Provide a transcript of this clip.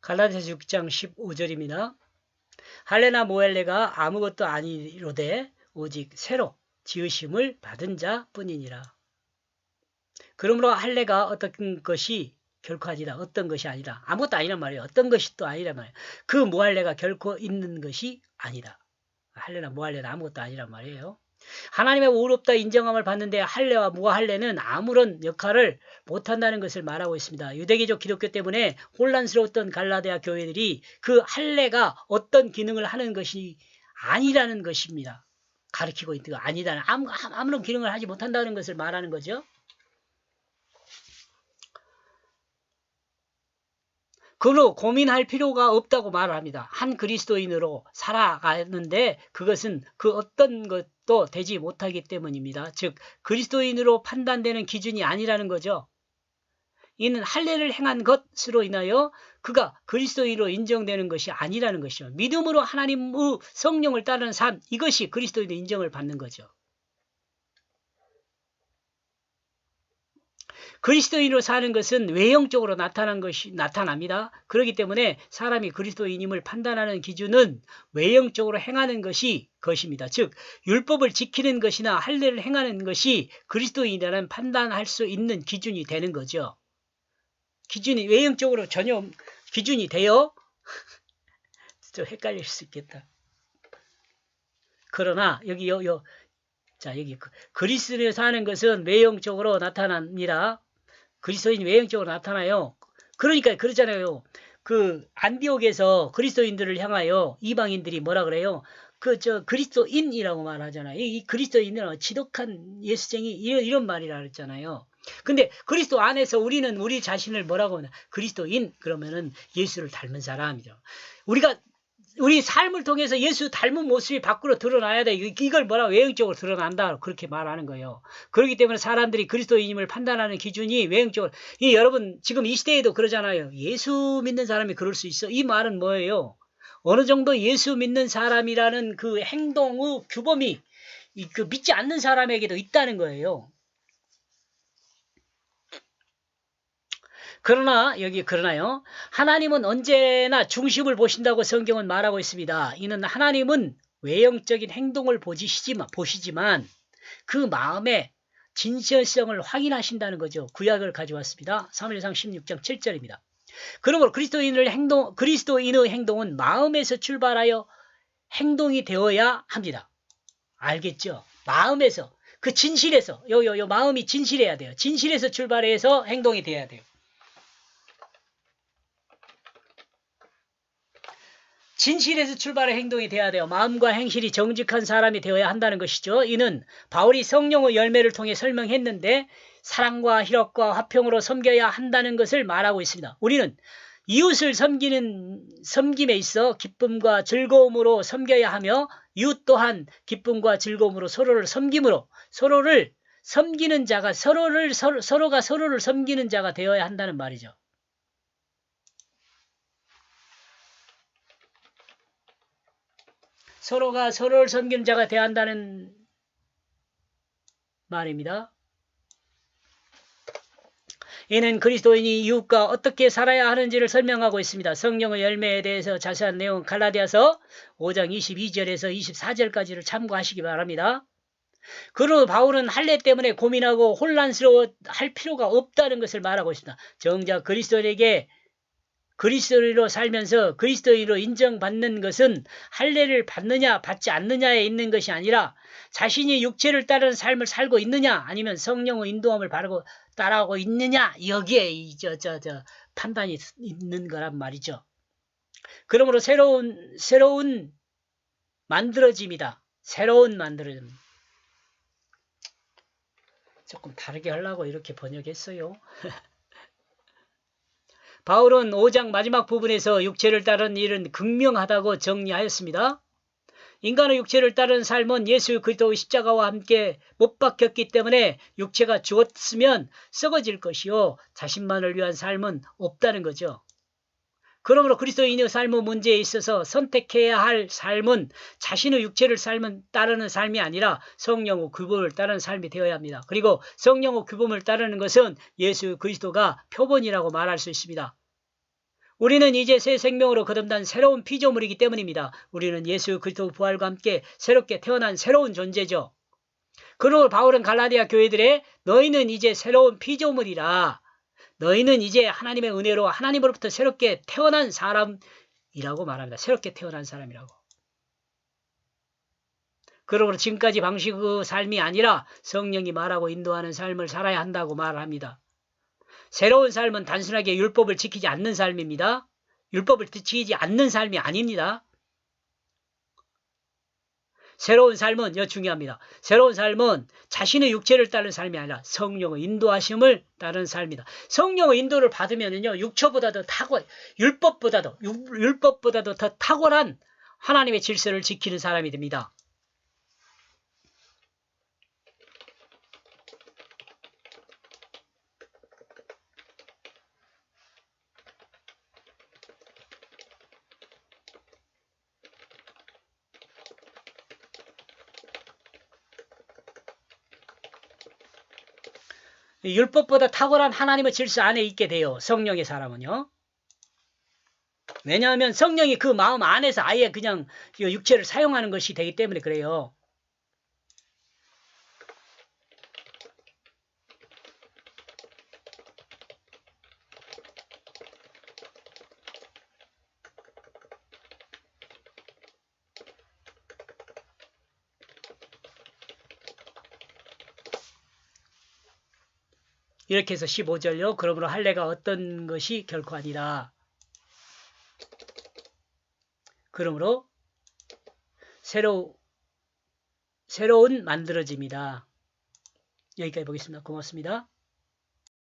갈라디아서 6장 15절입니다. 할례나 모할례가 아무것도 아니로되 오직 새로 지으심을 받은 자뿐이니라. 그러므로 할례가 어떤 것이 결코 아니다. 어떤 것이 아니다. 아무것도 아니란 말이에요. 어떤 것이 또 아니란 말이에요. 그 모할례가 결코 있는 것이 아니다. 할례나 모할례는 아무것도 아니란 말이에요. 하나님의 의롭다 인정함을 받는데 할례와 무할례는 아무런 역할을 못한다는 것을 말하고 있습니다. 유대교적 기독교 때문에 혼란스러웠던 갈라디아 교회들이 그 할례가 어떤 기능을 하는 것이 아니라는 것입니다. 가르치고 있는 거 아니다는 아무런 기능을 하지 못한다는 것을 말하는 거죠. 그로 고민할 필요가 없다고 말합니다. 한 그리스도인으로 살아가는데 그것은 그 어떤 것도 되지 못하기 때문입니다. 즉 그리스도인으로 판단되는 기준이 아니라는 거죠. 이는 할례를 행한 것으로 인하여 그가 그리스도인으로 인정되는 것이 아니라는 것이죠. 믿음으로 하나님의 성령을 따르는 삶, 이것이 그리스도인의 인정을 받는 거죠. 그리스도인으로 사는 것은 외형적으로 나타납니다. 그렇기 때문에 사람이 그리스도인임을 판단하는 기준은 외형적으로 행하는 것입니다. 즉 율법을 지키는 것이나 할례를 행하는 것이 그리스도인이라는 판단할 수 있는 기준이 되는 거죠. 기준이 외형적으로 전혀 기준이 돼요? 좀 헷갈릴 수 있겠다. 그러나 여기 그리스도인으로 사는 것은 외형적으로 나타납니다. 그리스도인이 외형적으로 나타나요. 그러니까 그러잖아요. 그 안디옥에서 그리스도인들을 향하여 이방인들이 뭐라 그래요? 그리스도인이라고 말하잖아요. 이 그리스도인은 지독한 예수쟁이 이런 말이라 그랬잖아요. 근데 그리스도 안에서 우리는 우리 자신을 뭐라고 하냐? 그리스도인 그러면은 예수를 닮은 사람이죠. 우리 삶을 통해서 예수 닮은 모습이 밖으로 드러나야 돼. 이걸 외형적으로 드러난다. 그렇게 말하는 거예요. 그렇기 때문에 사람들이 그리스도인임을 판단하는 기준이 외형적으로. 여러분 지금 이 시대에도 그러잖아요. 예수 믿는 사람이 그럴 수 있어. 이 말은 뭐예요? 어느 정도 예수 믿는 사람이라는 그 행동의 규범이 그 믿지 않는 사람에게도 있다는 거예요. 그러나요. 하나님은 언제나 중심을 보신다고 성경은 말하고 있습니다. 이는 하나님은 외형적인 행동을 보시지만 그 마음의 진실성을 확인하신다는 거죠. 구약을 가져왔습니다. 사무엘상 16장 7절입니다. 그러므로 그리스도인의 행동은 마음에서 출발하여 행동이 되어야 합니다. 알겠죠? 마음에서, 그 진실에서, 마음이 진실해야 돼요. 진실에서 출발해서 행동이 돼야 돼요. 진실에서 출발해 행동이 돼야 돼요. 마음과 행실이 정직한 사람이 되어야 한다는 것이죠. 이는 바울이 성령의 열매를 통해 설명했는데 사랑과 희락과 화평으로 섬겨야 한다는 것을 말하고 있습니다. 우리는 이웃을 섬김에 있어 기쁨과 즐거움으로 섬겨야 하며 이웃 또한 기쁨과 즐거움으로 서로를 섬김으로 서로를 섬기는 자가 서로가 서로를 섬기는 자가 되어야 한다는 말이죠. 서로가 서로를 섬기는 자가 되어야 한다는 말입니다. 이는 그리스도인이 이웃과 어떻게 살아야 하는지를 설명하고 있습니다. 성령의 열매에 대해서 자세한 내용 갈라디아서 5장 22절에서 24절까지를 참고하시기 바랍니다. 그러나 바울은 할례 때문에 고민하고 혼란스러워할 필요가 없다는 것을 말하고 있습니다. 정작 그리스도인으로 살면서 그리스도인으로 인정받는 것은 할례를 받느냐 받지 않느냐에 있는 것이 아니라 자신이 육체를 따르는 삶을 살고 있느냐 아니면 성령의 인도함을 따라하고 있느냐 여기에 판단이 있는 거란 말이죠. 그러므로 새로운 만들어짐이다. 새로운 만들어짐. 조금 다르게 하려고 이렇게 번역했어요. 바울은 5장 마지막 부분에서 육체를 따르는 일은 극명하다고 정리하였습니다. 인간의 육체를 따르는 삶은 예수 그리스도의 십자가와 함께 못 박혔기 때문에 육체가 죽었으면 썩어질 것이요 자신만을 위한 삶은 없다는 거죠. 그러므로 그리스도인의 삶의 문제에 있어서 선택해야 할 삶은 자신의 육체를 따르는 삶이 아니라 성령의 규범을 따르는 삶이 되어야 합니다. 그리고 성령의 규범을 따르는 것은 예수 그리스도가 표본이라고 말할 수 있습니다. 우리는 이제 새 생명으로 거듭난 새로운 피조물이기 때문입니다. 우리는 예수 그리스도 부활과 함께 새롭게 태어난 새로운 존재죠. 그러고 바울은 갈라디아 교회들에 너희는 이제 새로운 피조물이라. 너희는 이제 하나님의 은혜로 하나님으로부터 새롭게 태어난 사람이라고 말합니다. 새롭게 태어난 사람이라고. 그러므로 지금까지 방식의 삶이 아니라 성령이 말하고 인도하는 삶을 살아야 한다고 말합니다. 새로운 삶은 단순하게 율법을 지키지 않는 삶입니다. 율법을 지키지 않는 삶이 아닙니다. 새로운 삶은 이거 중요합니다. 새로운 삶은 자신의 육체를 따르는 삶이 아니라 성령의 인도하심을 따르는 삶이다. 성령의 인도를 받으면요, 율법보다도 더 탁월한 하나님의 질서를 지키는 사람이 됩니다. 율법보다 탁월한 하나님의 질서 안에 있게 돼요. 성령의 사람은요. 왜냐하면 성령이 그 마음 안에서 아예 그냥 육체를 사용하는 것이 되기 때문에 그래요. 이렇게 해서 15절요. 그러므로 할례가 어떤 것이 결코 아니라. 그러므로 새로운 만들어짐이다. 여기까지 보겠습니다. 고맙습니다.